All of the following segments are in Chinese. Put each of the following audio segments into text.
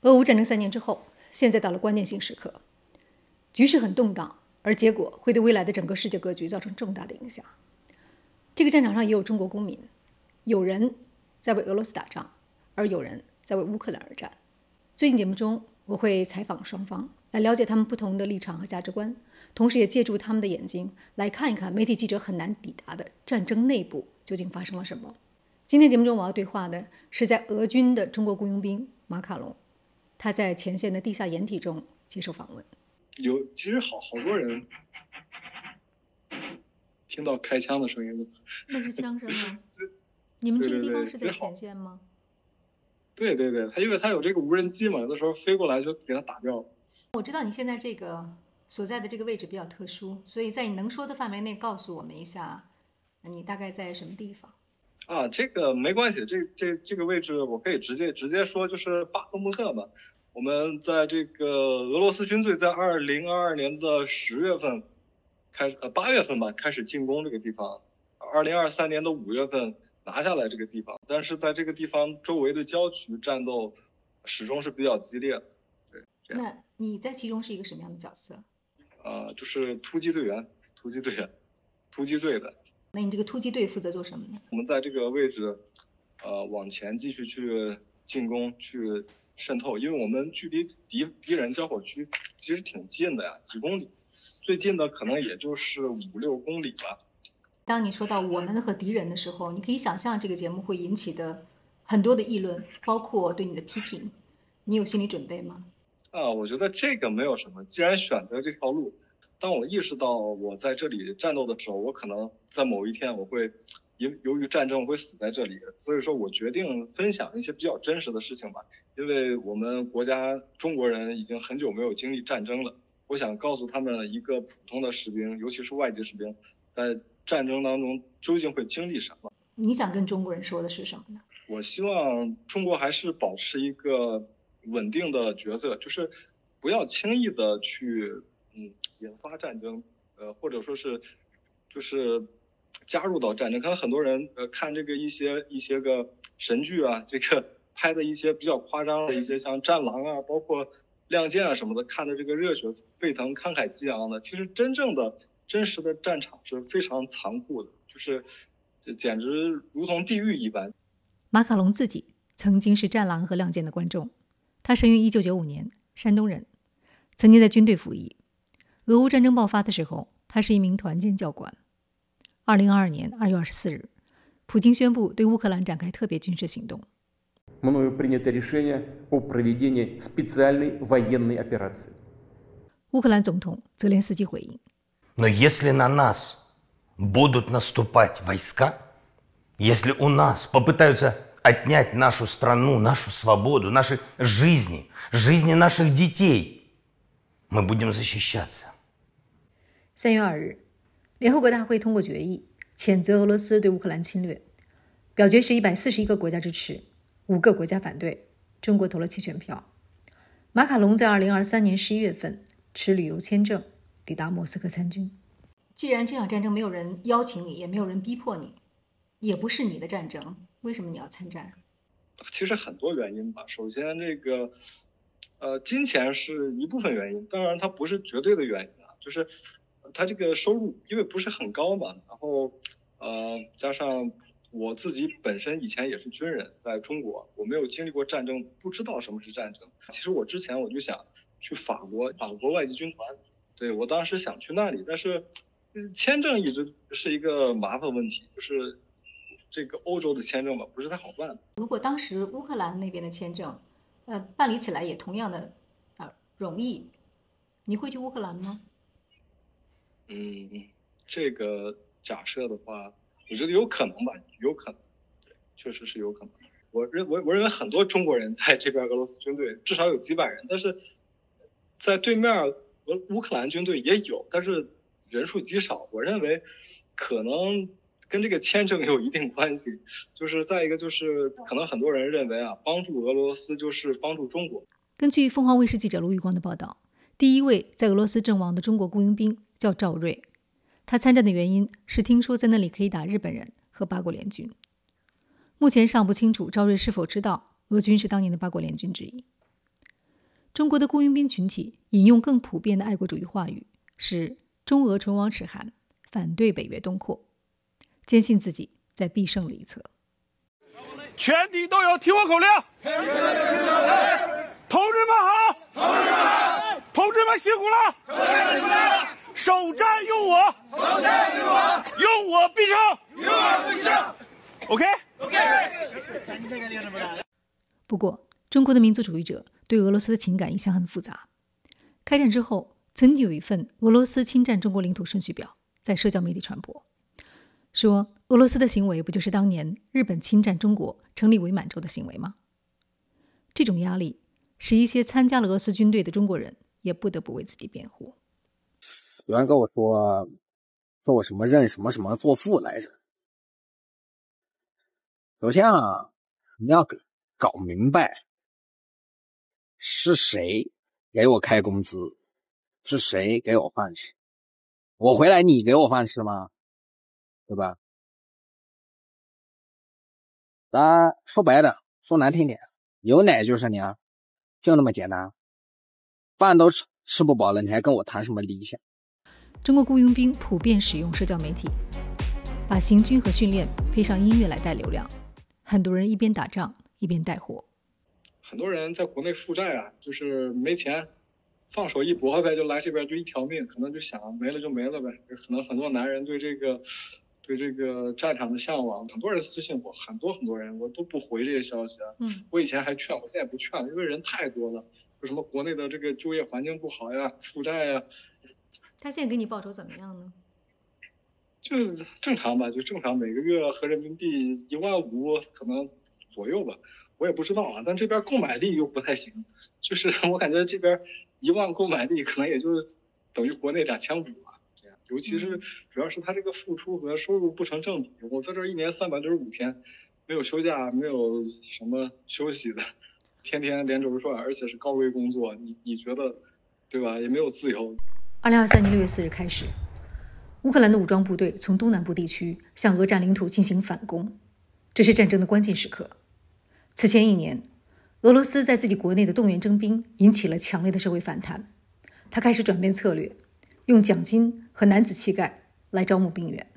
俄乌战争3年之后，现在到了关键性时刻，局势很动荡，而结果会对未来的整个世界格局造成重大的影响。这个战场上也有中国公民，有人在为俄罗斯打仗，而有人在为乌克兰而战。最近节目中，我会采访双方，来了解他们不同的立场和价值观，同时也借助他们的眼睛来看一看媒体记者很难抵达的战争内部究竟发生了什么。今天节目中我要对话的是在俄军的中国雇佣兵马卡龙，他在前线的地下掩体中接受访问。其实好多人听到开枪的声音，那是枪声吗？你们这个地方是在前线吗？对，因为他有这个无人机嘛，有的时候飞过来就给他打掉了。我知道你现在这个所在的这个位置比较特殊，所以在你能说的范围内告诉我们一下，你大概在什么地方？啊，这个没关系，这个位置我可以直接说，就是巴赫穆特嘛。我们在这个俄罗斯军队在2022年的10月份8月份吧开始进攻这个地方，2023年的5月份拿下来这个地方，但是在这个地方周围的郊区战斗始终是比较激烈的。对，那你在其中是一个什么样的角色？就是突击队员，突击队的。那你这个突击队负责做什么呢？我们在这个位置，往前继续去进攻，去渗透，因为我们距离敌人交火区其实挺近的呀，几公里，最近的可能也就是5-6公里吧。当你说到我们和敌人的时候，你可以想象这个节目会引起的很多的议论，包括对你的批评，你有心理准备吗？我觉得这个没有什么，既然选择这条路，当我意识到我在这里战斗的时候，我可能在某一天我会由于战争我会死在这里，所以说我决定分享一些比较真实的事情吧。因为我们国家中国人已经很久没有经历战争了，我想告诉他们一个普通的士兵，尤其是外籍士兵，在战争当中究竟会经历什么。你想跟中国人说的是什么呢？我希望中国还是保持一个稳定的角色，就是不要轻易的去引发战争，或者说是就是加入到战争。可能很多人看这个一些个神剧啊，这个拍的一些比较夸张的一些像战狼啊，包括亮剑啊什么的，看的这个热血沸腾、慷慨激昂的。其实真实的战场是非常残酷的，就是这简直如同地狱一般。马卡龙自己曾经是战狼和亮剑的观众，他生于1995年，山东人，曾经在军队服役。俄乌战争爆发的时候，他是一名团建教官。2022年2月24日，普京宣布对乌克兰展开特别军事行动。Мною принято решение о проведении специальной военной операции. 乌克兰总统泽连斯基回应 Но если на нас будут наступать войска, если у нас попытаются отнять нашу страну, нашу свободу, наши жизни, жизни наших детей, мы будем защищаться. 3月2日，联合国大会通过决议，谴责俄罗斯对乌克兰侵略。表决是141个国家支持，5个国家反对，中国投了弃权票。马卡龙在2023年11月份持旅游签证抵达莫斯科参军。既然这场战争没有人邀请你，也没有人逼迫你，也不是你的战争，为什么你要参战？其实很多原因吧。首先，这个金钱是一部分原因，当然它不是绝对的原因啊。就是它这个收入因为不是很高嘛，然后加上我自己本身以前也是军人，在中国我没有经历过战争，不知道什么是战争。其实我之前我就想去法国外籍军团，对，我当时想去那里，但是签证一直是一个麻烦问题，就是这个欧洲的签证吧不是太好办。如果当时乌克兰那边的签证办理起来也同样的容易，你会去乌克兰吗？这个假设的话，我觉得有可能吧，有可能，对，确实是有可能。我认为很多中国人在这边俄罗斯军队至少有几百人，但是在对面乌克兰军队也有，但是人数极少。我认为可能跟这个签证有一定关系，就是再一个就是可能很多人认为帮助俄罗斯就是帮助中国。根据凤凰卫视记者卢玉光的报道，第一位在俄罗斯阵亡的中国雇佣兵叫赵瑞，他参战的原因是听说在那里可以打日本人和八国联军。目前尚不清楚赵瑞是否知道俄军是当年的八国联军之一。中国的雇佣兵群体引用更普遍的爱国主义话语是中俄唇亡齿寒，反对北约东扩，坚信自己在必胜的一侧。全体都有听我口令！同志们好！同志们辛苦了！首战用我！用我必胜！OK。不过，中国的民族主义者对俄罗斯的情感一向很复杂。开战之后，曾经有一份俄罗斯侵占中国领土顺序表在社交媒体传播，说俄罗斯的行为不就是当年日本侵占中国成立伪满洲的行为吗？这种压力使一些参加了俄罗斯军队的中国人也不得不为自己辩护。有人跟我说我什么认什么作父来着。首先啊，你要搞明白是谁给我开工资，是谁给我饭吃。我回来你给我饭吃吗？对吧？咱说白的，说难听点，有奶就是娘，就那么简单。饭都吃不饱了，你还跟我谈什么理想？中国雇佣兵普遍使用社交媒体，把行军和训练配上音乐来带流量，很多人一边打仗一边带货。很多人在国内负债啊，就是没钱，放手一搏呗，就来这边就一条命，可能就想没了就没了呗。可能很多男人对这个战场的向往，很多人私信我，很多人我都不回这些消息啊。我以前还劝，我现在不劝了，因为人太多了，就什么国内的这个就业环境不好呀，负债呀。他现在给你报酬怎么样呢？就是正常吧，就正常，每个月合人民币15000可能左右吧，我也不知道啊。但这边购买力又不太行，就是我感觉这边1万购买力可能也就是等于国内2500吧，这样。尤其是主要是他这个付出和收入不成正比。我在这1年365天，没有休假，没有什么休息的，天天连轴转，而且是高危工作，你觉得对吧？也没有自由。2023年6月4日开始，乌克兰的武装部队从东南部地区向俄占领土进行反攻，这是战争的关键时刻。此前1年，俄罗斯在自己国内的动员征兵引起了强烈的社会反弹，他开始转变策略，用奖金和男子气概来招募兵员。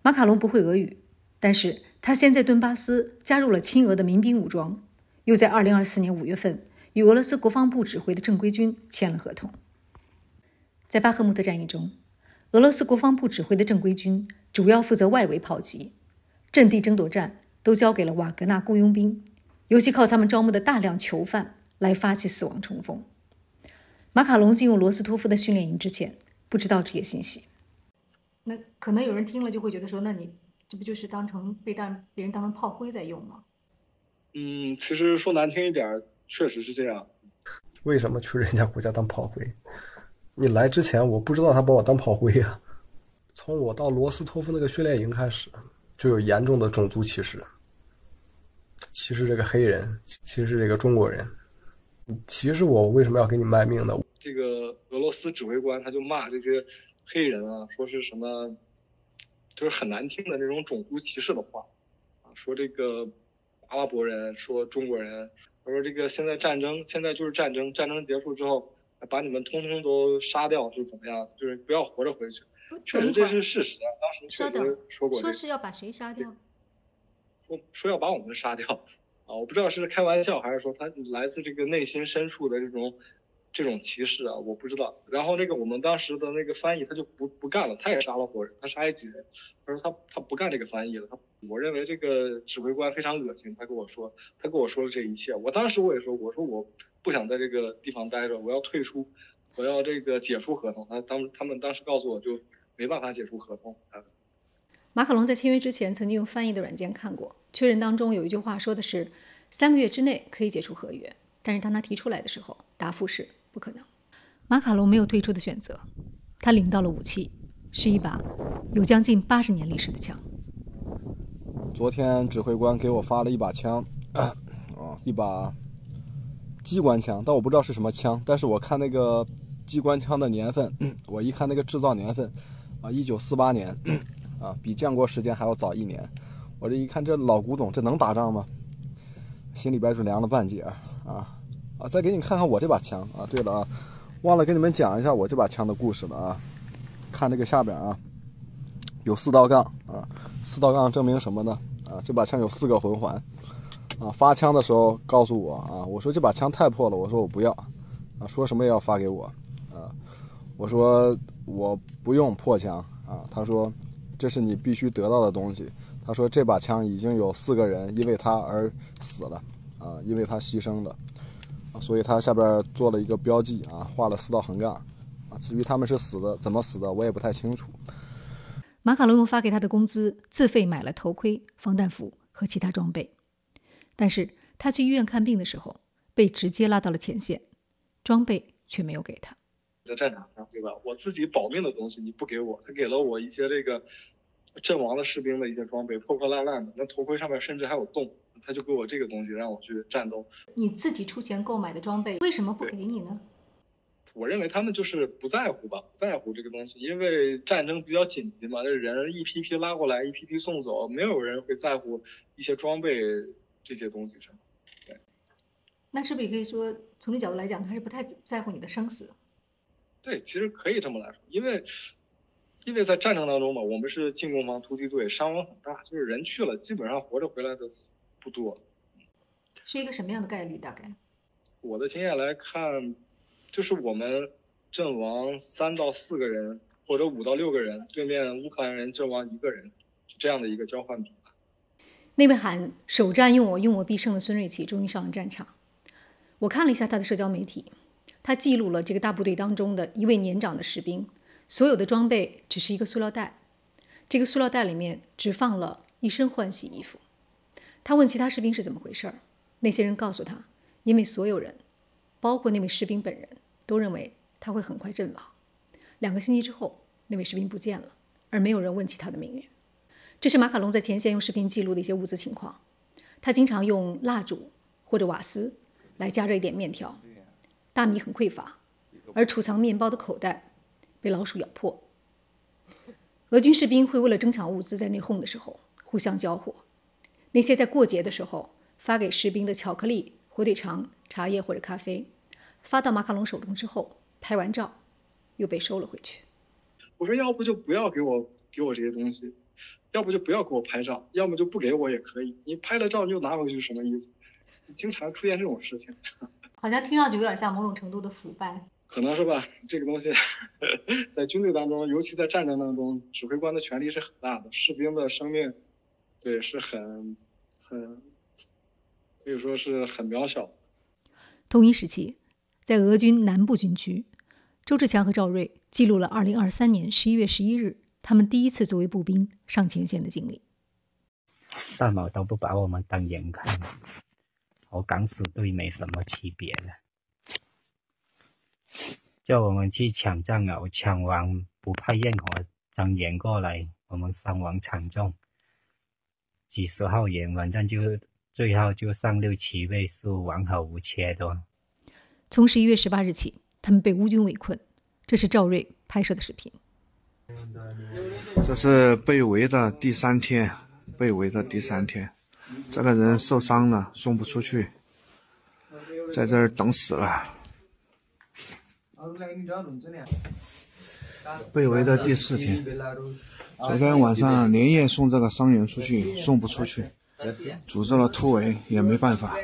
马卡龙不会俄语，但是他先在顿巴斯加入了亲俄的民兵武装，又在2024年5月份与俄罗斯国防部指挥的正规军签了合同。在巴赫穆特战役中，俄罗斯国防部指挥的正规军主要负责外围炮击，阵地争夺战都交给了瓦格纳雇佣兵，尤其靠他们招募的大量囚犯来发起死亡冲锋。马卡龙进入罗斯托夫的训练营之前，不知道这些信息。那可能有人听了就会觉得说，那你这不就是被别人当成炮灰在用吗？其实说难听一点，确实是这样。为什么去人家国家当炮灰？你来之前我不知道他把我当炮灰啊。从我到罗斯托夫那个训练营开始，就有严重的种族歧视，歧视这个黑人，歧视这个中国人。歧视我为什么要给你卖命呢？这个俄罗斯指挥官他就骂这些黑人啊，说是什么，就是很难听的那种种族歧视的话啊，说这个阿拉伯人，说中国人，他说这个现在就是战争，战争结束之后把你们通通都杀掉是怎么样，就是不要活着回去。确实这是事实啊，当时确实说过、说是要把谁杀掉？说要把我们杀掉啊！我不知道是开玩笑还是说他来自这个内心深处的这种歧视啊，我不知道。然后我们当时的那个翻译他就不干了，他也是阿拉伯人，他是埃及人，他说他不干这个翻译了。我认为这个指挥官非常恶心，他跟我说了这一切。我当时我也说，我说我不想在这个地方待着，我要退出，我要这个解除合同。他们当时告诉我就没办法解除合同。马卡龙在签约之前曾经用翻译的软件看过，确认当中有一句话说的是3个月之内可以解除合约，但是当他提出来的时候，答复是不可能。马卡龙没有退出的选择，他领到了武器，是一把有将近80年历史的枪。昨天指挥官给我发了一把枪，一把机关枪，但我不知道是什么枪。但是我看那个机关枪的年份，我一看那个制造年份，啊，1948年，啊，比建国时间还要早1年。我这一看，这老古董，这能打仗吗？心里边就凉了半截啊！再给你看看我这把枪啊。对了啊，忘了跟你们讲一下我这把枪的故事了啊。看这个下边啊，有4道杠啊，4道杠证明什么呢？啊，这把枪有4个魂环。啊，发枪的时候告诉我啊，我说这把枪太破了，我说我不要，啊，说什么也要发给我，啊，我说我不用破枪啊，他说这是你必须得到的东西，他说这把枪已经有4个人因为他而死了，啊，因为他牺牲了，啊，所以他下边做了一个标记啊，画了4道横杠，啊，至于他们是死的怎么死的，我也不太清楚。马卡龙用发给他的工资自费买了头盔、防弹服和其他装备。但是他去医院看病的时候，被直接拉到了前线，装备却没有给他。在战场上，对吧？我自己保命的东西你不给我，他给了我一些这个阵亡的士兵的一些装备，破破烂烂的，那头盔上面甚至还有洞，他就给我这个东西让我去战斗。你自己出钱购买的装备，为什么不给你呢？我认为他们就是不在乎吧，不在乎这个东西，因为战争比较紧急嘛，这人一批批拉过来，一批批送走，没有人会在乎一些装备这些东西上。对，那是不是也可以说，从这角度来讲，他还是不太在乎你的生死？对，其实可以这么来说，因为在战争当中嘛，我们是进攻方突击队，伤亡很大，就是人去了，基本上活着回来的不多。是一个什么样的概率？大概？我的经验来看，就是我们阵亡3到4个人，或者5到6个人，对面乌克兰人阵亡1个人，就这样的一个交换比。那位喊“首战用我，用我必胜”的孙瑞奇终于上了战场。我看了一下他的社交媒体，他记录了这个大部队当中的一位年长的士兵，所有的装备只是一个塑料袋，这个塑料袋里面只放了一身换洗衣服。他问其他士兵是怎么回事，那些人告诉他，因为所有人，包括那位士兵本人，都认为他会很快阵亡。2个星期之后，那位士兵不见了，而没有人问起他的命运。这是马卡龙在前线用视频记录的一些物资情况。他经常用蜡烛或者瓦斯来加热一点面条，大米很匮乏，而储藏面包的口袋被老鼠咬破。俄军士兵会为了争抢物资在内讧的时候互相交火。那些在过节的时候发给士兵的巧克力、火腿肠、茶叶或者咖啡，发到马卡龙手中之后，拍完照又被收了回去。我说要不就不要给我这些东西，要不就不要给我拍照，要么就不给我也可以。你拍了照你就拿回去，什么意思？经常出现这种事情，好像听上去有点像某种程度的腐败。可能是吧。这个东西在军队当中，尤其在战争当中，指挥官的权力是很大的，士兵的生命，对，是很可以说是很渺小。同一时期，在俄军南部军区，周志强和赵瑞记录了2023年11月11日他们第一次作为步兵上前线的经历。大毛都不把我们当人看，和敢死队没什么区别了。叫我们去抢战壕，抢完不派任何增援过来，我们伤亡惨重，几十号人，反正就最后就上6、7位数，完好无缺的。从11月18日起，他们被乌军围困，这是赵瑞拍摄的视频。这是被围的第3天，这个人受伤了，送不出去，在这儿等死了。被围的第4天，昨天晚上连夜送这个伤员出去，送不出去，组织了突围也没办法。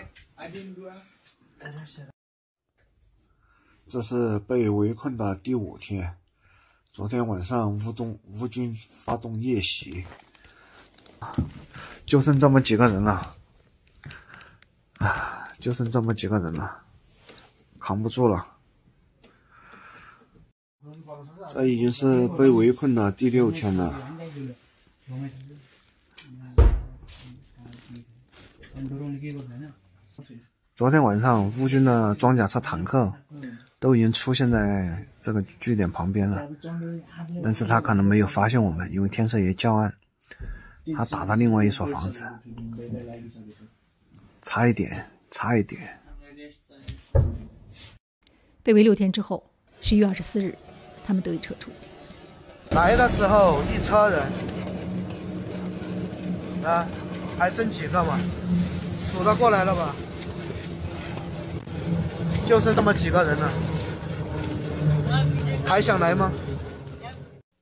这是被围困的第5天，昨天晚上乌军发动夜袭，就剩这么几个人了，扛不住了。这已经是被围困的第6天了。昨天晚上乌军的装甲车、坦克都已经出现在这个据点旁边了，但是他可能没有发现我们，因为天色也较暗，他打到另外一所房子，差一点。被围6天之后，11月24日，他们得以撤出。来的时候1车人，啊，还剩几个嘛？数得过来了吧？就剩这么几个人了，还想来吗？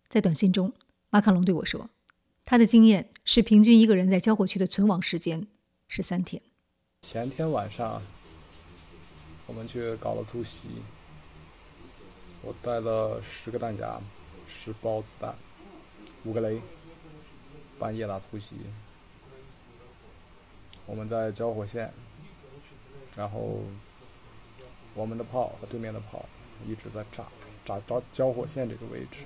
在短信中，马卡龙对我说，他的经验是平均一个人在交火区的存亡时间是3天。前天晚上，我们去搞了突袭，我带了10个弹夹，10包子弹，5个雷，半夜打突袭。我们在交火线，然后我们的炮和对面的炮一直在炸交火线这个位置。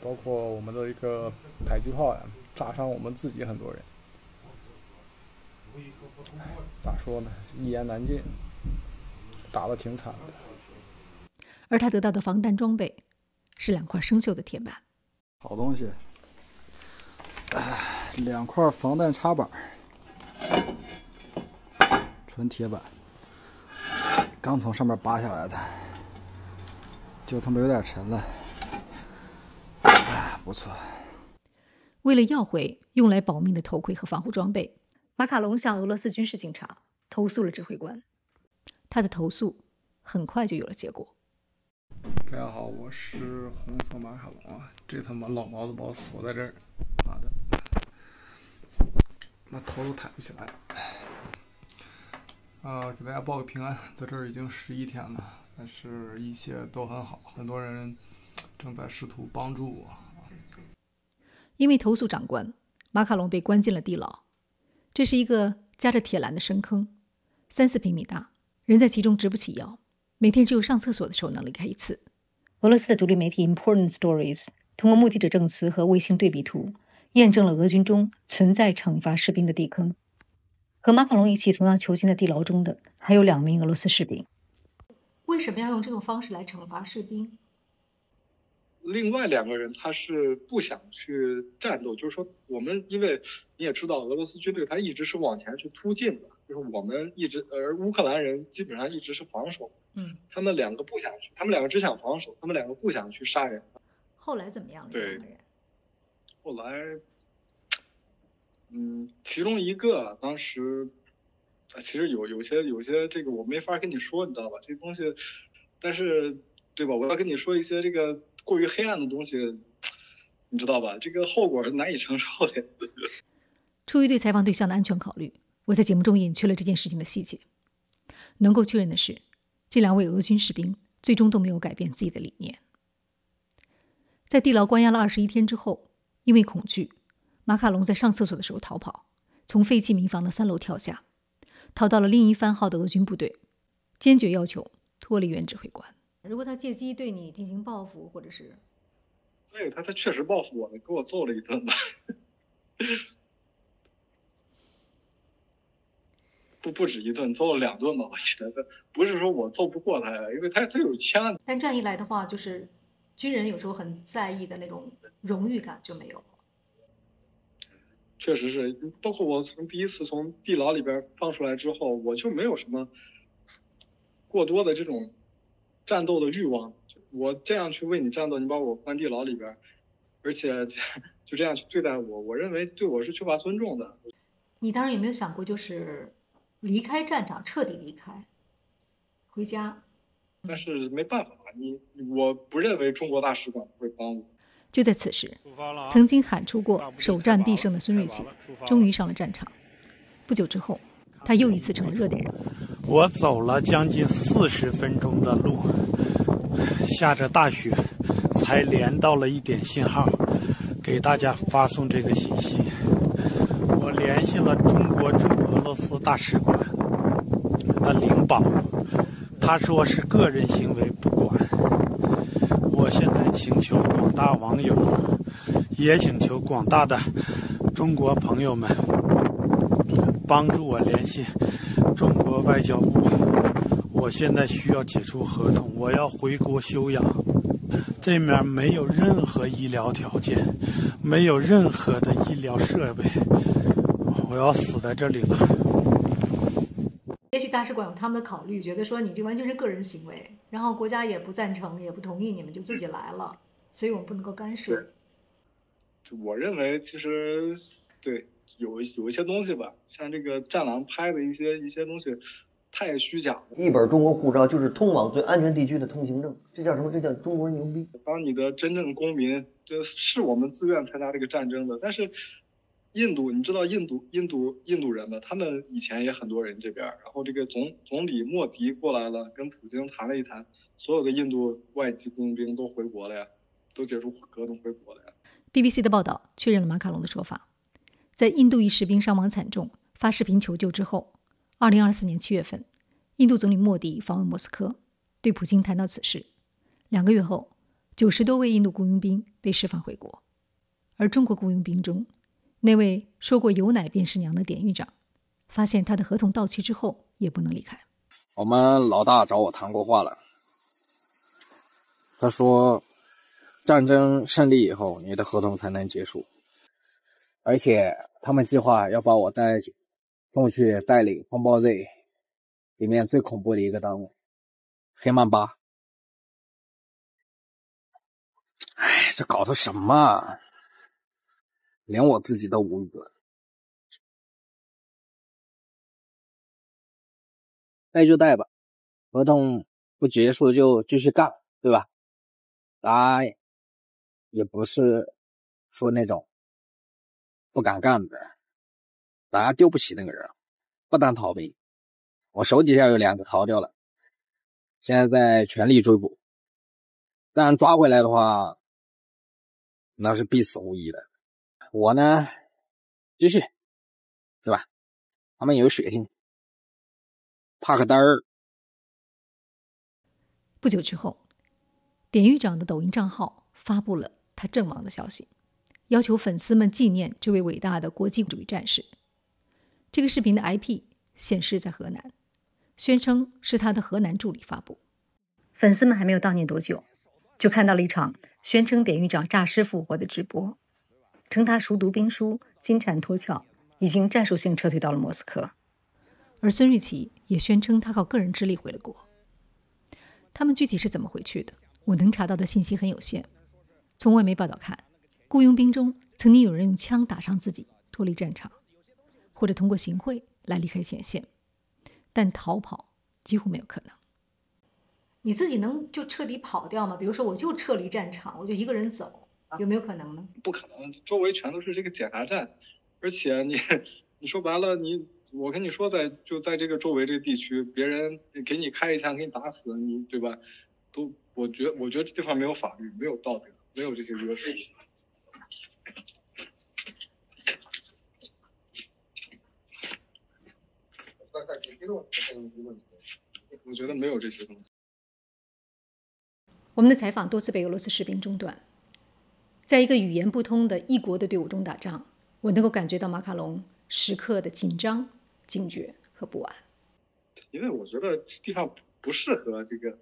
包括我们的一个迫击炮呀，炸伤我们自己很多人。咋说呢？一言难尽，打得挺惨的。而他得到的防弹装备是2块生锈的铁板。好东西，2块防弹插板，纯铁板，刚从上面扒下来的，就他妈有点沉了，不错。为了要回用来保命的头盔和防护装备，马卡龙向俄罗斯军事警察投诉了指挥官。他的投诉很快就有了结果。大家好，我是红色马卡龙啊！这他妈老毛子把我锁在这儿，妈的，那头都抬不起来。给大家报个平安，在这儿已经11天了，但是一切都很好，很多人正在试图帮助我。因为投诉长官，马卡龙被关进了地牢。这是一个夹着铁栏的深坑，3-4平米大，人在其中直不起腰，每天只有上厕所的时候能离开1次。俄罗斯的独立媒体 Important Stories 通过目击者证词和卫星对比图，验证了俄军中存在惩罚士兵的地坑。和马卡龙一起同样囚禁在地牢中的还有2名俄罗斯士兵。为什么要用这种方式来惩罚士兵？另外2个人他是不想去战斗，就是说我们因为你也知道，俄罗斯军队他一直是往前去突进的，就是我们一直，而乌克兰人基本上一直是防守。他们2个不想去，他们2个只想防守，他们2个不想去杀人。后来怎么样了？对，后来，其中一个当时，其实有些这个我没法跟你说，你知道吧？这个东西，但是对吧？我要跟你说一些这个过于黑暗的东西，你知道吧？这个后果是难以承受的。出于对采访对象的安全考虑，我在节目中隐去了这件事情的细节。能够确认的是，这2位俄军士兵最终都没有改变自己的理念。在地牢关押了21天之后，因为恐惧，马卡龙在上厕所的时候逃跑，从废弃民房的3楼跳下，逃到了另一番号的俄军部队，坚决要求脱离原指挥官。如果他借机对你进行报复，或者是……对，他确实报复我了，给我揍了一顿吧。不止1顿，揍了2顿吧，我记得。不是说我揍不过他呀，因为他有枪。但这样一来的话，就是军人有时候很在意的那种荣誉感就没有了。确实是，包括我第一次从地牢里边放出来之后，我就没有什么过多的这种战斗的欲望。我这样去为你战斗，你把我关地牢里边，而且就这样去对待我，我认为对我是缺乏尊重的。你当然有没有想过，就是离开战场，彻底离开，回家？但是没办法，我不认为中国大使馆会帮我。就在此时，曾经喊出过首战必胜的孙瑞琦终于上了战场。不久之后，他又一次成了热点人物。我走了将近40分钟的路，下着大雪，才连到了一点信号，给大家发送这个信息。我联系了中国驻俄罗斯大使馆的领保，他说是个人行为，不管。我现在请求广大网友，也请求广大的中国朋友们帮助我联系中国外交部。我现在需要解除合同，我要回国休养。这面没有任何医疗条件，没有任何的医疗设备，我要死在这里了。也许大使馆有他们的考虑，觉得说你这完全是个人行为，然后国家也不赞成，也不同意，你们就自己来了，所以我们不能够干涉。我认为其实对有一些东西吧，像这个《战狼》拍的一些东西太虚假了。一本中国护照就是通往最安全地区的通行证，这叫什么？这叫中国人牛逼。当你的真正公民，这是我们自愿参加这个战争的，但是印度，你知道印度人吗？他们以前也很多人这边，然后这个总理莫迪过来了，跟普京谈了一谈，所有的印度外籍雇佣兵都回国了呀，都结束合同回国了呀。BBC 的报道确认了马卡龙的说法，在印度裔士兵伤亡惨重，发视频求救之后，2024年7月份，印度总理莫迪访问莫斯科，对普京谈到此事。2个月后，90多位印度雇佣兵被释放回国，而中国雇佣兵中，那位说过有奶便是娘的典狱长，发现他的合同到期之后也不能离开。我们老大找我谈过话了，他说战争胜利以后你的合同才能结束，而且他们计划要把我送去带领风暴 Z 里面最恐怖的一个单位黑曼巴。哎，这搞的什么啊，连我自己都无语了。带就带吧，合同不结束就继续干，对吧？咱也不是说那种不敢干的，咱丢不起那个人，不当逃兵。我手底下有2个逃掉了，现在在全力追捕，但抓回来的话那是必死无疑的。我呢继续，对吧？他们有血性，怕个嘚儿。不久之后，典狱长的抖音账号发布了他阵亡的消息，要求粉丝们纪念这位伟大的国际主义战士。这个视频的 IP 显示在河南，宣称是他的河南助理发布。粉丝们还没有悼念多久，就看到了一场宣称典狱长诈尸复活的直播，称他熟读兵书，金蝉脱壳，已经战术性撤退到了莫斯科。而孙瑞奇也宣称他靠个人之力回了国。他们具体是怎么回去的，我能查到的信息很有限。从外媒报道看，雇佣兵中曾经有人用枪打伤自己脱离战场，或者通过行贿来离开前线，但逃跑几乎没有可能。你自己能就彻底跑掉吗？比如说我就撤离战场，我就一个人走，有没有可能呢？不可能，周围全都是这个检查站，而且你说白了，我跟你说就在这个周围这个地区，别人给你开一枪给你打死你，对吧？我觉得这地方没有法律，没有道德，没有这些约束。我觉得没有这些东西。我们的采访多次被俄罗斯士兵中断，在一个语言不通的异国的队伍中打仗，我能够感觉到马卡龙时刻的紧张、警觉和不安。因为我觉得这地方不适合这个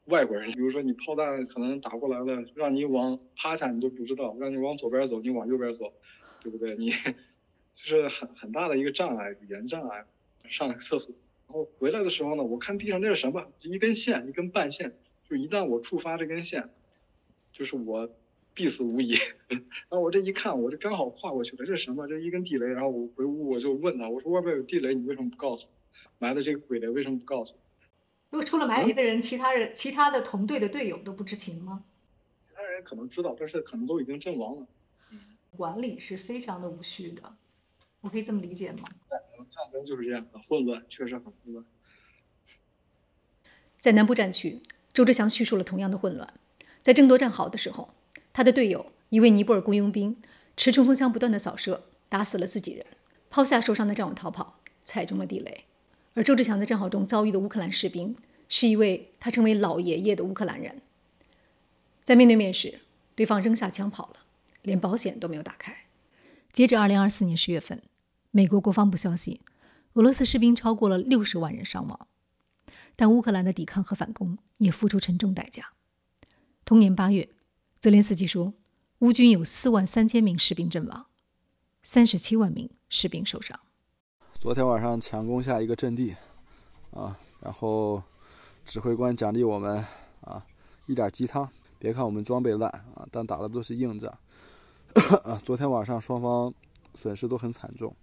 外国人，比如说你炮弹可能打过来了，让你往趴下你都不知道，让你往左边走，你往右边走，对不对？你就是很大的一个障碍，语言障碍。上了个厕所，然后回来的时候呢，我看地上这是什么？一根线，一根半线，就一旦我触发这根线，就是我必死无疑。然后我这一看，我这刚好跨过去了，这是什么？这一根地雷。然后我回屋我就问他，我说外边有地雷，你为什么不告诉我？埋的这个鬼雷为什么不告诉我？如果除了埋雷的人，其他的同队的队友都不知情吗？其他人可能知道，但是可能都已经阵亡了。管理是非常的无序的，我可以这么理解吗？战争就是这样，很混乱，确实很混乱。在南部战区，周志强叙述了同样的混乱。在争夺战壕的时候，他的队友一位尼泊尔雇佣兵持冲锋枪不断的扫射，打死了自己人，抛下受伤的战友逃跑，踩中了地雷。而周志强在战壕中遭遇的乌克兰士兵是一位他称为老爷爷的乌克兰人。在面对面时，对方扔下枪跑了，连保险都没有打开。截至2024年10月份，美国国防部消息，俄罗斯士兵超过了60万人伤亡，但乌克兰的抵抗和反攻也付出沉重代价。同年8月，泽连斯基说，乌军有4万3千名士兵阵亡，37万名士兵受伤。昨天晚上强攻下一个阵地，啊，然后指挥官奖励我们啊一点鸡汤，别看我们装备烂啊，但打的都是硬仗。昨天晚上双方损失都很惨重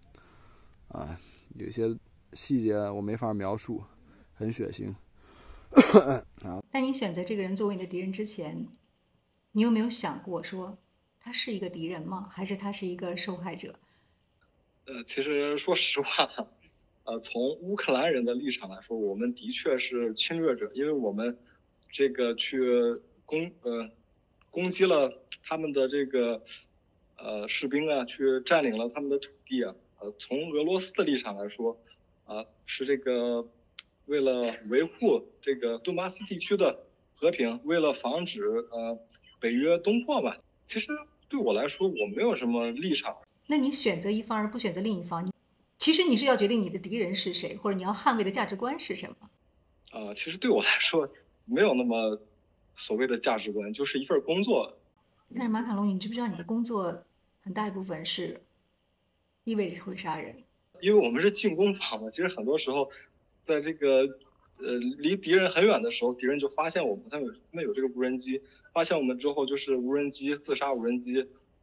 啊，有些细节我没法描述，很血腥。在你选择这个人作为你的敌人之前，你有没有想过说他是一个敌人吗？还是他是一个受害者？其实说实话，从乌克兰人的立场来说，我们的确是侵略者，因为我们这个去攻击了他们的这个士兵啊，去占领了他们的土地啊。从俄罗斯的立场来说，是这个为了维护这个顿巴斯地区的和平，为了防止北约东扩嘛。其实对我来说，我没有什么立场。那你选择一方而不选择另一方，其实你是要决定你的敌人是谁，或者你要捍卫的价值观是什么？其实对我来说，没有那么所谓的价值观，就是一份工作。但是马卡龙，你知不知道你的工作很大一部分是意味着会杀人？因为我们是进攻方嘛，其实很多时候，在这个离敌人很远的时候，敌人就发现我们，他们有这个无人机，发现我们之后就是无人机自杀无人机，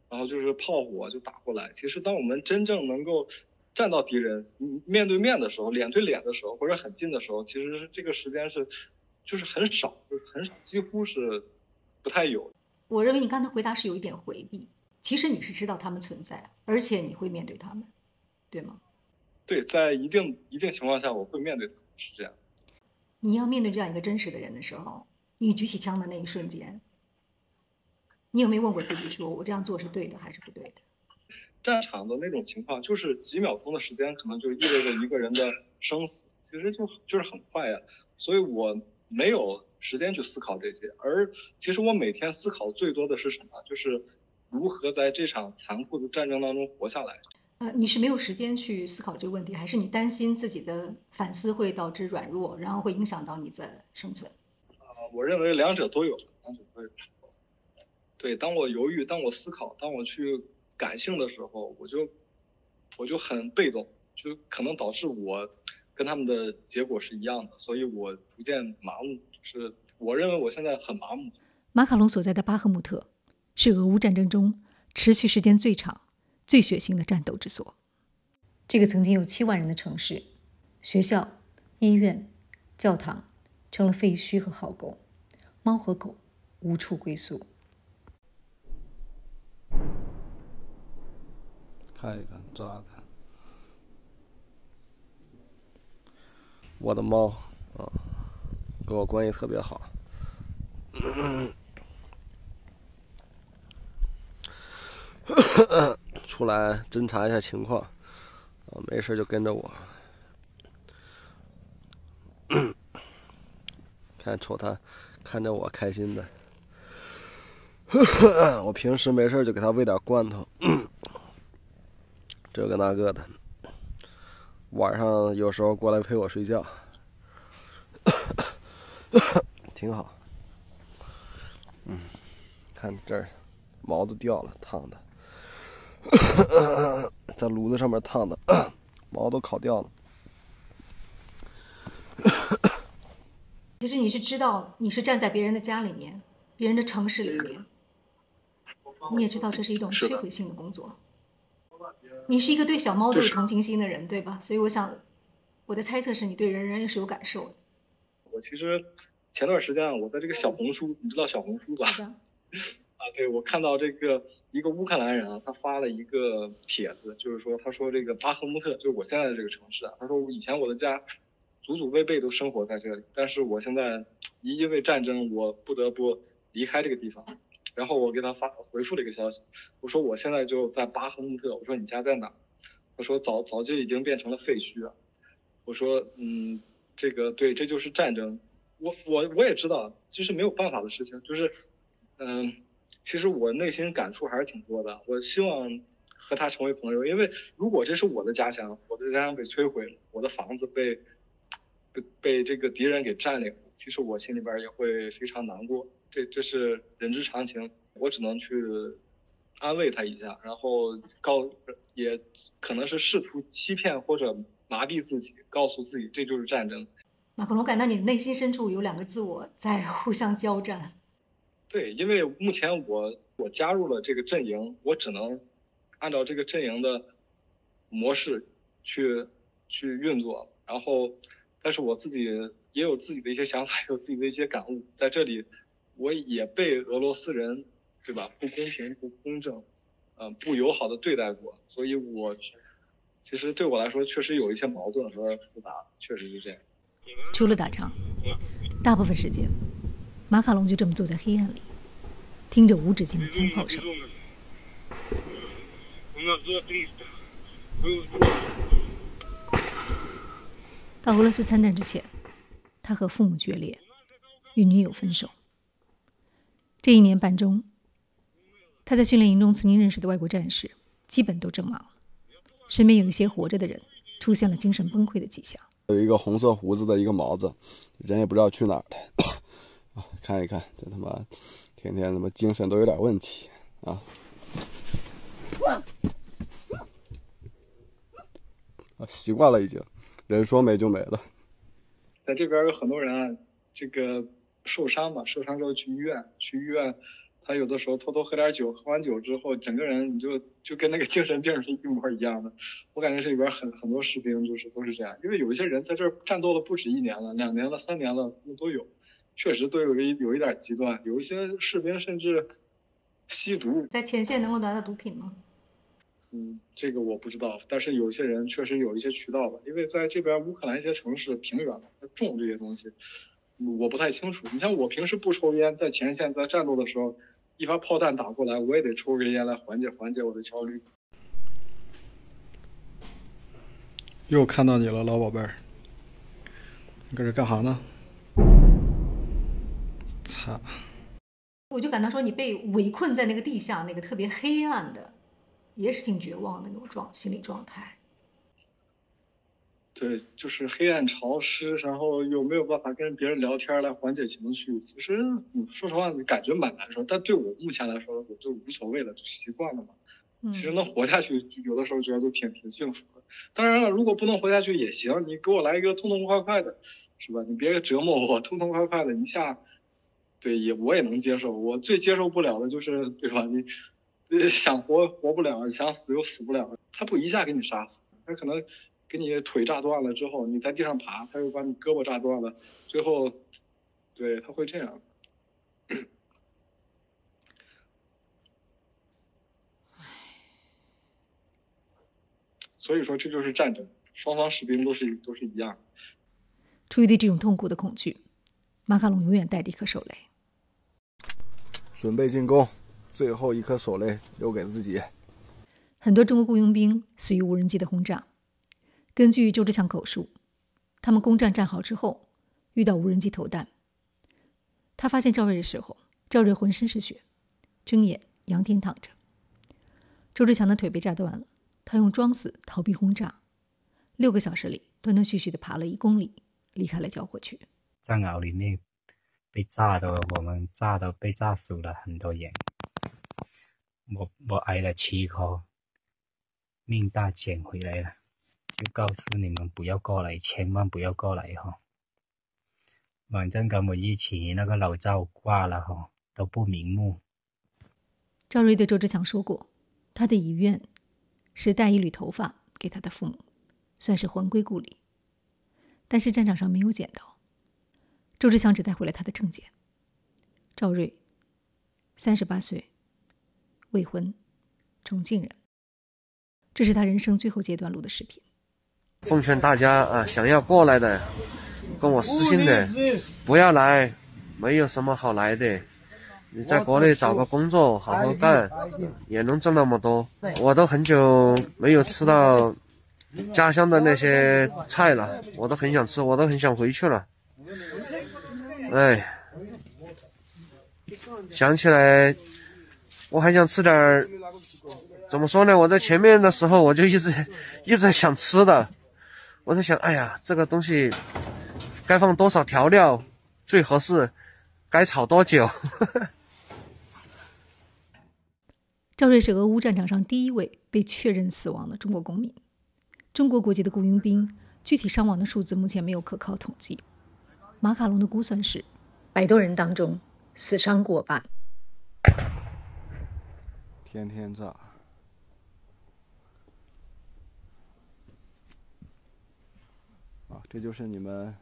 然后就是炮火就打过来。其实当我们真正能够站到敌人面对面的时候，脸对脸的时候，或者很近的时候，其实这个时间就是很少，几乎是不太有。我认为你刚才回答是有一点回避，其实你是知道他们存在，而且你会面对他们，对吗？对，在一定情况下，我会面对他们，是这样。你要面对这样一个真实的人的时候，你举起枪的那一瞬间，你有没有问过自己说，我这样做是对的还是不对的？战场的那种情况，就是几秒钟的时间，可能就意味着一个人的生死，其实就是很快呀。所以我没有时间去思考这些，而其实我每天思考最多的是什么？就是如何在这场残酷的战争当中活下来。你是没有时间去思考这个问题，还是你担心自己的反思会导致软弱，然后会影响到你的生存？我认为两者都有，对，当我犹豫，当我思考，当我去感性的时候，我就很被动，就可能导致我跟他们的结果是一样的，所以我逐渐麻木。就是我认为我现在很麻木。马卡龙所在的巴赫穆特是俄乌战争中持续时间最长、最血腥的战斗之所。这个曾经有7万人的城市，学校、医院、教堂成了废墟和壕沟，猫和狗无处归宿。看一看抓的，我的猫啊，跟我关系特别好。出来侦查一下情况，没事就跟着我。瞅他看着我开心的。我平时没事就给他喂点罐头，这个那个的。晚上有时候过来陪我睡觉，挺好。看这儿毛都掉了，烫的。在炉子上面烫的，毛都烤掉了。其实你是知道，你是站在别人的家里面，别人的城市里面，你也知道这是一种摧毁性的工作。你是一个对小猫都有同情心的人，对吧？所以我想，我的猜测是你对人也是有感受的。我其实前段时间我在这个小红书，你知道小红书吧？对，我看到这个一个乌克兰人啊，他发了一个帖子，就是说，他说这个巴赫穆特就是我现在的这个城市啊，他说以前我的家祖祖辈辈都生活在这里，但是我现在因为战争，我不得不离开这个地方。然后我给他回复了一个消息，我说我现在就在巴赫穆特，我说你家在哪？他说早就已经变成了废墟了。我说这个对，这就是战争。我也知道这是没有办法的事情，就是其实我内心感触还是挺多的。我希望和他成为朋友，因为如果这是我的家乡，我的家乡被摧毁了，我的房子被这个敌人给占领了，其实我心里边也会非常难过。这是人之常情，我只能去安慰他一下，然后也可能是试图欺骗或者麻痹自己，告诉自己这就是战争。马克龙，感到你内心深处有2个自我在互相交战。对，因为目前我加入了这个阵营，我只能按照这个阵营的模式去运作，然后，但是我自己也有自己的一些想法，有自己的一些感悟，在这里，我也被俄罗斯人，对吧？不公平、不公正，不友好的对待过，所以其实对我来说确实有一些矛盾和复杂，确实是这样。除了打仗，大部分时间，马卡龙就这么坐在黑暗里，听着无止境的枪炮声。到俄罗斯参战之前，他和父母决裂，与女友分手。这1年半中，他在训练营中曾经认识的外国战士基本都阵亡了，身边有一些活着的人出现了精神崩溃的迹象。有一个红色胡子的一个毛子，人也不知道去哪儿了。看一看，这他妈天天他妈精神都有点问题啊！习惯了已经，人说没就没了。在这边有很多人啊，这个受伤嘛，受伤之后去医院，他有的时候偷偷喝点酒，喝完酒之后，整个人你就跟那个精神病是一模一样的。我感觉这里边很多士兵都是这样，因为有一些人在这儿战斗了不止1年了、2年了、3年了，都有，确实都有一点极端。有一些士兵甚至吸毒，在前线能够拿到毒品吗？这个我不知道，但是有些人确实有一些渠道吧，因为在这边乌克兰一些城市平原嘛，种这些东西，我不太清楚。你像我平时不抽烟，在前线在战斗的时候，一发炮弹打过来，我也得抽根烟来缓解我的焦虑。又看到你了，老宝贝儿，你搁这干啥呢？操！我就感到说你被围困在那个地下，那个特别黑暗的。也是挺绝望的那种心理状态。对，就是黑暗潮湿，然后又没有办法跟别人聊天来缓解情绪。其实说实话，感觉蛮难受，但对我目前来说，我就无所谓了，就习惯了嘛。其实能活下去，有的时候觉得都挺幸福的。当然了，如果不能活下去也行，你给我来一个痛痛快快的，是吧？你别折磨我，痛痛快快的一下，对，我也能接受。我最接受不了的就是，对吧？你想活不了，想死又死不了。他不一下给你杀死，他可能给你腿炸断了之后，你在地上爬，他又把你胳膊炸断了，最后，对，他会这样。所以说，这就是战争，双方士兵都是一样。出于对这种痛苦的恐惧，马卡龙永远带着一颗手雷，准备进攻。最后一颗手雷留给自己。很多中国雇佣兵死于无人机的轰炸。根据周志强口述，他们攻占战壕之后，遇到无人机投弹。他发现赵瑞的时候，赵瑞浑身是血，睁眼仰天躺着。周志强的腿被炸断了，他用装死逃避轰炸。6个小时里，断断续续地爬了1公里，离开了交火区。战壕里面被炸的，我们被炸死了很多人。我挨了7颗，命大捡回来了，就告诉你们不要过来，千万不要过来哈。反正跟我一起那个老赵挂了哈，都不瞑目。赵瑞对周志强说过，他的遗愿是带一缕头发给他的父母，算是还归故里。但是战场上没有捡到，周志强只带回来他的证件。赵瑞，38岁。未婚，重庆人。这是他人生最后阶段录的视频。奉劝大家啊，想要过来的，跟我私信的，不要来，没有什么好来的。你在国内找个工作，好好干，也能挣那么多。我都很久没有吃到家乡的那些菜了，我都很想吃，我都很想回去了。哎，想起来。我还想吃点，怎么说呢？我在前面的时候我就一直想吃的，我在想，哎呀，这个东西该放多少调料最合适，该炒多久？赵瑞是俄乌战场上第1位被确认死亡的中国公民。中国国籍的雇佣兵，具体伤亡的数字目前没有可靠统计，马卡龙的估算是，100多人当中死伤过半。天天炸。啊，这就是你们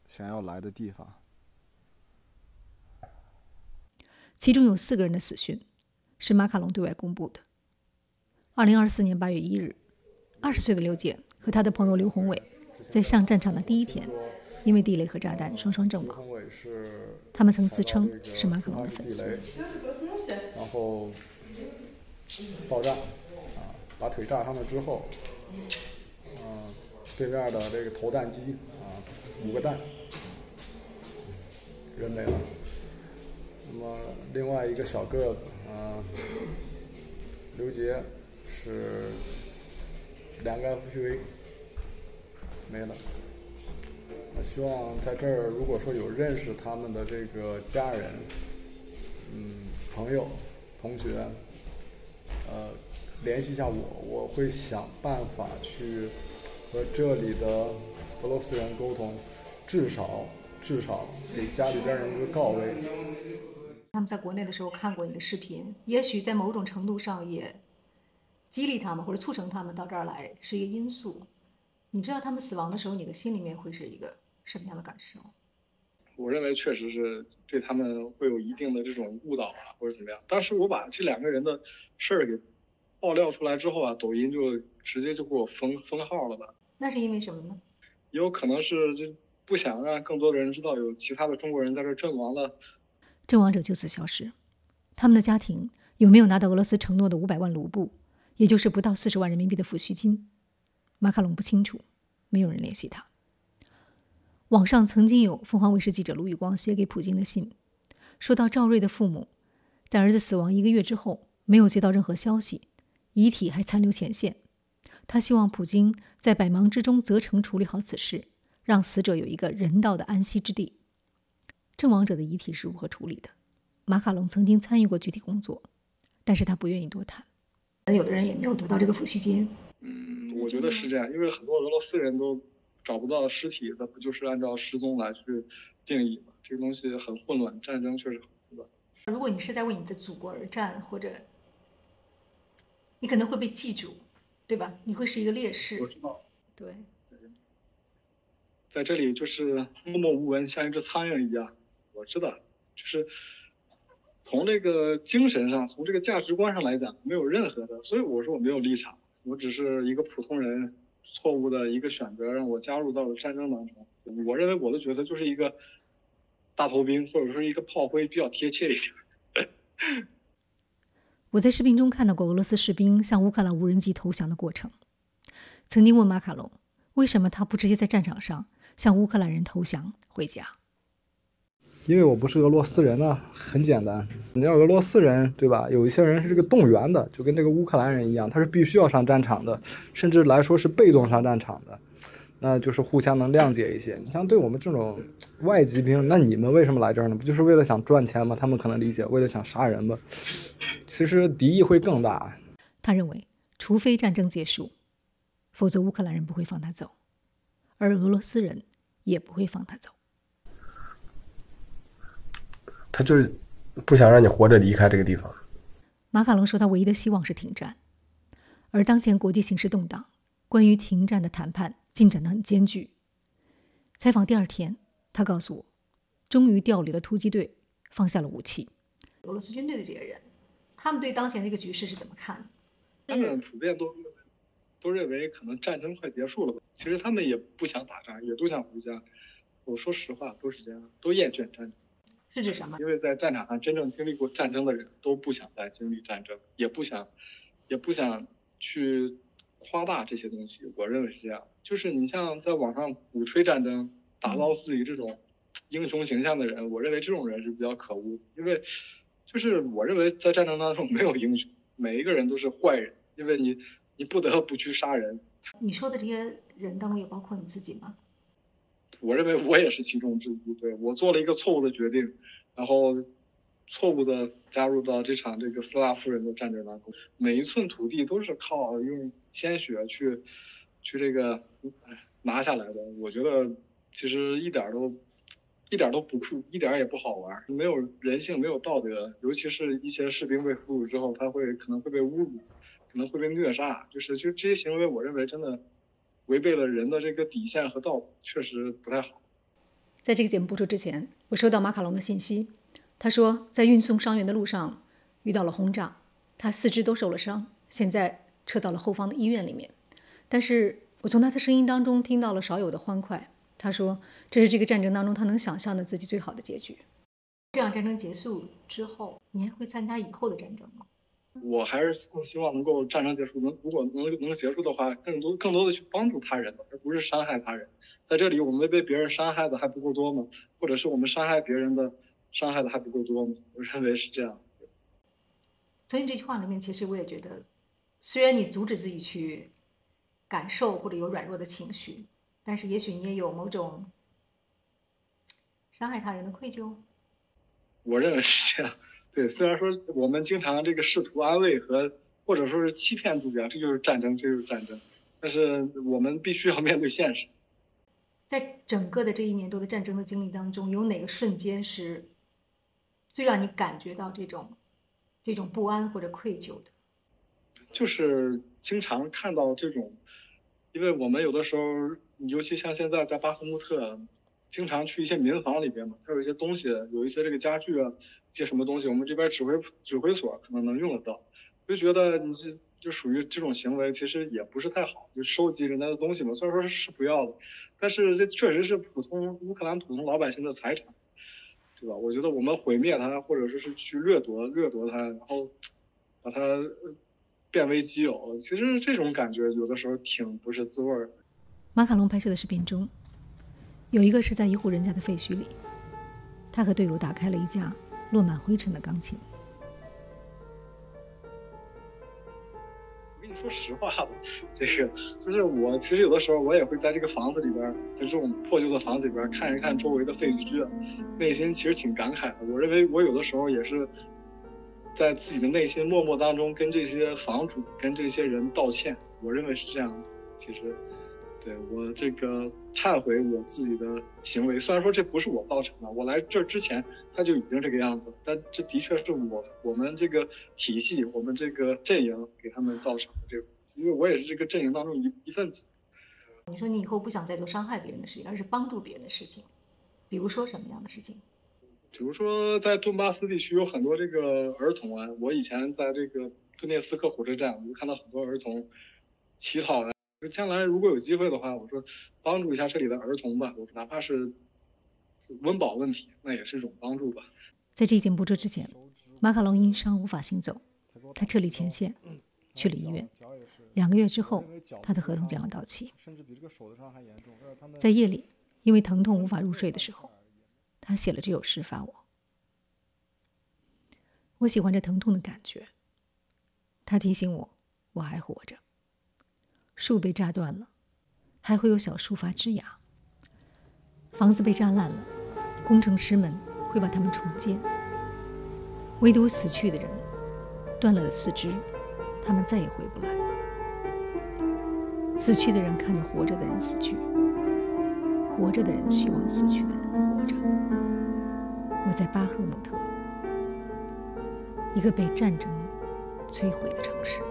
想要来的地方。其中有4个人的死讯是马卡龙对外公布的。2024年8月1日，20岁的刘杰和他的朋友刘宏伟在上战场的第1天，因为地雷和炸弹双双阵亡。他们曾自称是马卡龙的粉丝。然后爆炸，把腿炸伤了之后，对面的这个投弹机5个弹，人没了。那么另外一个小个子刘杰是2个 FPV 没了。希望在这儿，如果说有认识他们的这个家人、朋友、同学，联系一下我，我会想办法去和这里的俄罗斯人沟通，至少给家里边人一个告慰。他们在国内的时候看过你的视频，也许在某种程度上也激励他们或者促成他们到这儿来是一个因素。你知道他们死亡的时候，你的心里面会是一个什么样的感受？我认为确实是对他们会有一定的这种误导或者怎么样。当时我把这2个人的事儿给爆料出来之后抖音就直接就给我封号了吧。那是因为什么呢？也有可能是就不想让更多的人知道有其他的中国人在这阵亡了。阵亡者就此消失，他们的家庭有没有拿到俄罗斯承诺的500万卢布，也就是不到40万人民币的抚恤金？马卡龙不清楚，没有人联系他。网上曾经有凤凰卫视记者卢宇光写给普京的信，说到赵瑞的父母在儿子死亡1个月之后没有接到任何消息，遗体还残留前线。他希望普京在百忙之中责成处理好此事，让死者有一个人道的安息之地。阵亡者的遗体是如何处理的？马卡龙曾经参与过具体工作，但是他不愿意多谈。有的人也没有得到这个抚恤金。我觉得是这样，因为很多俄罗斯人都找不到尸体，那不就是按照失踪来去定义吗？这个东西很混乱，战争确实很混乱。如果你是在为你的祖国而战，或者你可能会被记住，对吧？你会是一个烈士。我知道。对。在这里就是默默无闻，像一只苍蝇一样。我知道，就是从这个精神上，从这个价值观上来讲，没有任何的。所以我说我没有立场，我只是一个普通人，错误的一个选择让我加入到了战争当中。我认为我的角色就是一个大头兵，或者说一个炮灰，比较贴切一点。我在视频中看到过俄罗斯士兵向乌克兰无人机投降的过程。曾经问马卡龙，为什么他不直接在战场上向乌克兰人投降回家？因为我不是俄罗斯人啊，很简单。你要俄罗斯人，对吧？有一些人是这个动员的，就跟这个乌克兰人一样，他是必须要上战场的，甚至来说是被动上战场的，那就是互相能谅解一些。你像对我们这种外籍兵，那你们为什么来这儿呢？不就是为了想赚钱吗？他们可能理解，为了想杀人吧。其实敌意会更大。他认为，除非战争结束，否则乌克兰人不会放他走，而俄罗斯人也不会放他走。他就是不想让你活着离开这个地方。马卡龙说他唯一的希望是停战，而当前国际形势动荡，关于停战的谈判进展得很艰巨。采访第2天，他告诉我，终于调离了突击队，放下了武器。俄罗斯军队的这些人，他们对当前这个局势是怎么看的？他们普遍都认为可能战争快结束了吧。其实他们也不想打仗，也都想回家。我说实话，都是这样，都厌倦战争。是指什么？因为在战场上真正经历过战争的人都不想再经历战争，也不想去夸大这些东西。我认为是这样，就是你像在网上鼓吹战争、打造自己这种英雄形象的人，我认为这种人是比较可恶。因为就是我认为在战争当中没有英雄，每一个人都是坏人，因为你不得不去杀人。你说的这些人当中也包括你自己吗？我认为我也是其中之一。对，我做了一个错误的决定，然后错误的加入到这场这个斯拉夫人的战争当中。每一寸土地都是靠用鲜血去这个拿下来的。我觉得其实一点都不酷，一点也不好玩，没有人性，没有道德。尤其是一些士兵被俘虏之后，他可能会被侮辱，可能会被虐杀，就这些行为，我认为真的违背了人的这个底线和道德，确实不太好。在这个节目播出之前，我收到马卡龙的信息，他说在运送伤员的路上遇到了轰炸，他4肢都受了伤，现在撤到了后方的医院里面。但是我从他的声音当中听到了少有的欢快。他说这是这个战争当中他能想象的自己最好的结局。这场战争结束之后，你还会参加以后的战争吗？我还是更希望能够战争结束，如果能结束的话，更多的去帮助他人，而不是伤害他人。在这里，我们被别人伤害的还不够多吗？或者是我们伤害别人的伤害的还不够多吗？我认为是这样。从你这句话里面，其实我也觉得，虽然你阻止自己去感受或者有软弱的情绪，但是也许你也有某种伤害他人的愧疚。我认为是这样。对，虽然说我们经常这个试图安慰或者说是欺骗自己啊，这就是战争，但是我们必须要面对现实。在整个的这1年多的战争的经历当中，有哪个瞬间是最让你感觉到这种不安或者愧疚的？就是经常看到这种，因为我们有的时候，尤其像现在在巴赫穆特，经常去一些民房里边嘛，它有一些东西，有一些这个家具啊，一些什么东西，我们这边指挥所可能用得到，就觉得你就属于这种行为，其实也不是太好，就收集人家的东西嘛。虽然说是不要的，但是这确实是乌克兰普通老百姓的财产，对吧？我觉得我们毁灭它，或者说是去掠夺它，然后把它变为己有，其实这种感觉有的时候挺不是滋味的。马卡龙拍摄的视频中，有一个是在一户人家的废墟里，他和队友打开了一架落满灰尘的钢琴。我跟你说实话吧，这个就是我其实有的时候我也会在这个房子里边，在这种破旧的房子里边看一看周围的废墟，内心其实挺感慨的。我认为我有的时候也是在自己的内心默默当中跟这些房主跟这些人道歉，我认为是这样的。其实对我这个忏悔我自己的行为，虽然说这不是我造成的，我来这之前他就已经这个样子，但这的确是我们这个体系，我们这个阵营给他们造成的这个，因为我也是这个阵营当中一份子。你说你以后不想再做伤害别人的事情，而是帮助别人的事情，比如说什么样的事情？比如说在顿巴斯地区有很多这个儿童啊，我以前在这个顿涅斯克火车站，我就看到很多儿童乞讨的。将来如果有机会的话，我说帮助一下这里的儿童吧，我说哪怕是温饱问题，那也是一种帮助吧。在这一节目播出之前，马卡龙因伤无法行走，他撤离前线，去了医院。2个月之后，他的合同将要到期。在夜里，因为疼痛无法入睡的时候，他写了这首诗发我。我喜欢这疼痛的感觉，它提醒我，我还活着。树被炸断了，还会有小树发枝芽。房子被炸烂了，工程师们会把它们重建。唯独死去的人，断了的四肢，他们再也回不来。死去的人看着活着的人死去，活着的人希望死去的人活着。我在巴赫穆特，一个被战争摧毁的城市。